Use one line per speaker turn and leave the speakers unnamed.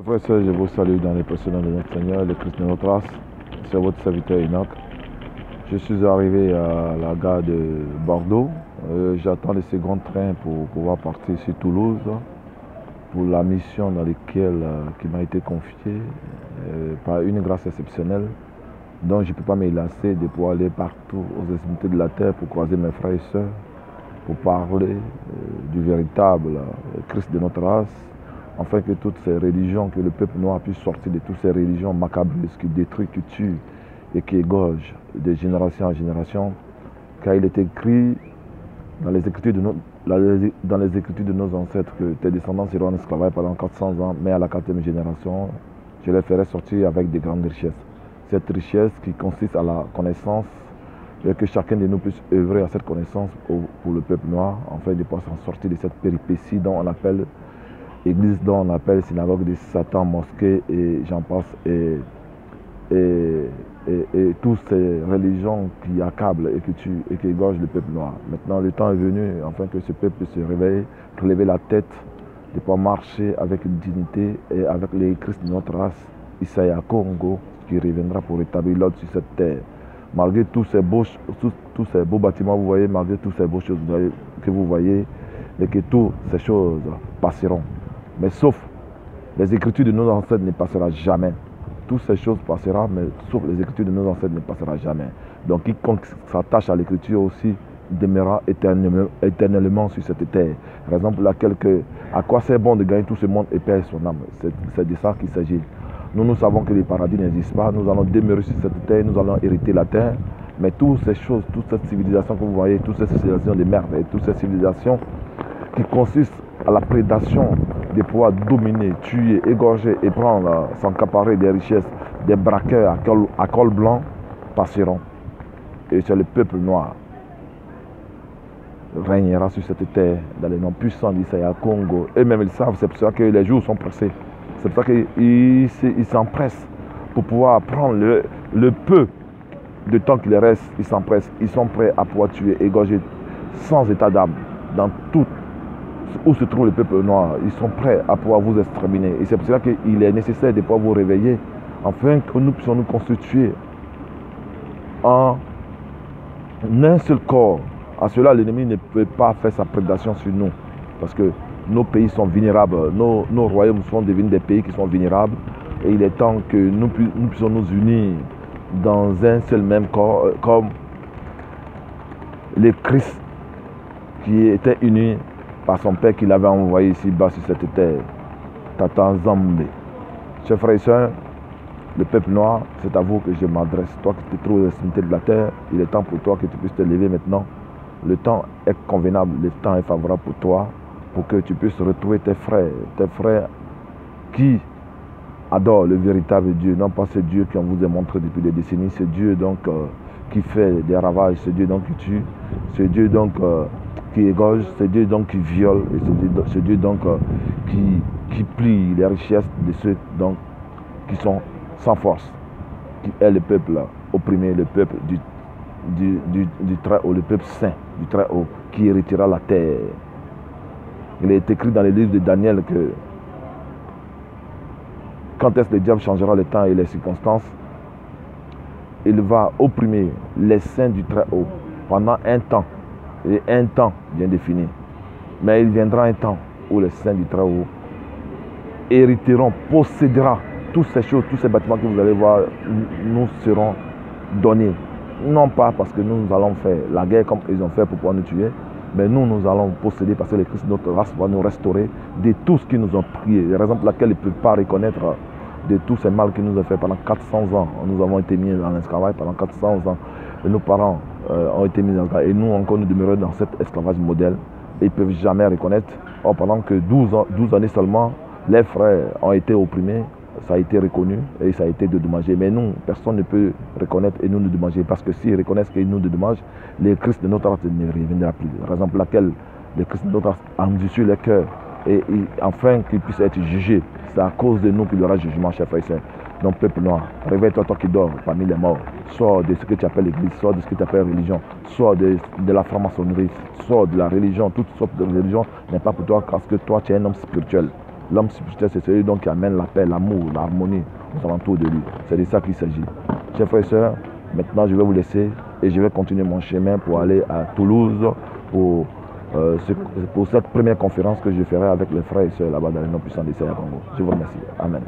Frères et sœurs, je vous salue dans les précédents de notre Seigneur, le Christ de notre race. C'est votre serviteur Enoch. Je suis arrivé à la gare de Bordeaux. J'attends le second train pour pouvoir partir sur Toulouse pour la mission dans laquelle qui m'a été confiée par une grâce exceptionnelle. Donc je ne peux pas me lasser de pouvoir aller partout aux extrémités de la terre pour croiser mes frères et sœurs, pour parler du véritable Christ de notre race, afin que toutes ces religions, que le peuple noir puisse sortir de toutes ces religions macabreuses qui détruisent, qui tuent et qui égorgent de génération en génération. Car il est écrit dans les écritures de nos ancêtres que tes descendants seront en esclavage pendant 400 ans, mais à la 4e génération, je les ferai sortir avec de grandes richesses. Cette richesse qui consiste à la connaissance, et que chacun de nous puisse œuvrer à cette connaissance pour le peuple noir, afin de pouvoir s'en sortir de cette péripétie dont on appelle église, dont on appelle synagogue de Satan, mosquée et j'en passe, et toutes ces religions qui accablent et qui tuent et qui égorgent le peuple noir. Maintenant, le temps est venu afin que ce peuple se réveille, relever la tête, de pouvoir marcher avec une dignité et avec les Christ de notre race, Isaiah Congo, qui reviendra pour rétablir l'ordre sur cette terre. Malgré tous ces beaux bâtiments, vous voyez, malgré toutes ces beaux choses que vous voyez, et que toutes ces choses passeront. Mais sauf les écritures de nos ancêtres ne passeront jamais. Toutes ces choses passeront, mais sauf les écritures de nos ancêtres ne passeront jamais. Donc quiconque s'attache à l'écriture aussi demeurera éternellement sur cette terre. Raison pour laquelle à quoi c'est bon de gagner tout ce monde et perdre son âme. C'est de ça qu'il s'agit. Nous savons que le paradis n'existe pas. Nous allons demeurer sur cette terre, nous allons hériter la terre. Mais toutes ces choses, toute cette civilisation que vous voyez, toutes ces civilisations de merde et toutes ces civilisations qui consistent à la prédation, de pouvoir dominer, tuer, égorger et prendre, s'encaparer des richesses, des braqueurs à col blanc, passeront. Et c'est le peuple noir régnera sur cette terre dans les noms puissants d'Isaiah Congo. Eux-mêmes ils savent, c'est pour ça que les jours sont pressés. C'est pour ça qu'ils s'empressent pour pouvoir prendre le peu de temps qu'il reste. Ils s'empressent, ils sont prêts à pouvoir tuer, égorger sans état d'âme dans tout où se trouve le peuple noir. Ils sont prêts à pouvoir vous exterminer. Et c'est pour cela qu'il est nécessaire de pouvoir vous réveiller afin que nous puissions nous constituer en un seul corps. À cela, l'ennemi ne peut pas faire sa prédation sur nous parce que nos pays sont vulnérables. Nos royaumes sont devenus des pays qui sont vulnérables. Et il est temps que nous puissions nous unir dans un seul même corps, comme le Christ qui était uni par son Père qu'il avait envoyé ici-bas sur cette terre, Tata Zambé. Chers frères et sœurs, le peuple noir, c'est à vous que je m'adresse. Toi qui te trouves à l'extrémité de la terre, il est temps pour toi que tu puisses te lever maintenant. Le temps est convenable, le temps est favorable pour toi, pour que tu puisses retrouver tes frères qui adorent le véritable Dieu, non pas ce Dieu qu'on vous a montré depuis des décennies, ce Dieu donc qui fait des ravages, ce Dieu donc qui tue, ce Dieu donc qui égorge, ce Dieu donc qui viole, et ce Dieu donc qui plie les richesses de ceux donc qui sont sans force, qui est le peuple opprimé, le peuple du Très-Haut, le peuple saint du Très-Haut, qui héritera la terre. Il est écrit dans le livre de Daniel que quand est-ce que le diable changera le temps et les circonstances, il va opprimer les saints du Très-Haut pendant un temps. Et un temps bien défini. Mais il viendra un temps où les saints du Très-Haut hériteront, posséderont toutes ces choses, tous ces bâtiments que vous allez voir, nous seront donnés. Non pas parce que nous allons faire la guerre comme ils ont fait pour pouvoir nous tuer, mais nous allons posséder parce que le Christ de notre race va nous restaurer de tout ce qu'ils nous ont prié. La raison pour laquelle ils ne peuvent pas reconnaître de tous ces mal qu'ils nous ont fait pendant 400 ans. Nous avons été mis en esclavage pendant 400 ans. Et nos parents ont été mis en esclavage. Et nous encore nous demeurons dans cet esclavage modèle. Et ils ne peuvent jamais reconnaître. Or, pendant que 12 années seulement, les frères ont été opprimés. Ça a été reconnu et ça a été dédommagé. Mais nous, personne ne peut reconnaître et nous dédommager. Parce que s'ils reconnaissent qu'ils nous dédommagent, les Christ de notre race ne reviendra plus. La raison pour laquelle les Christ de notre race endurcissent les cœurs et afin qu'ils puissent être jugés. C'est à cause de nous qu'il y aura jugement, chers frères et sœurs. Donc, peuple noir, réveille-toi, toi qui dors parmi les morts. Sors de ce que tu appelles l'église, sors de ce que tu appelles religion, sors de la franc-maçonnerie, sors de la religion. Toutes sortes de religions n'est pas pour toi parce que toi, tu es un homme spirituel. L'homme spirituel, c'est celui donc qui amène la paix, l'amour, l'harmonie aux alentours de lui. C'est de ça qu'il s'agit. Chers frères et sœurs, maintenant je vais vous laisser et je vais continuer mon chemin pour aller à Toulouse pour cette première conférence que je ferai avec les frères et sœurs là-bas dans les noms puissants des Seigneur Congo. Je vous remercie. Amen.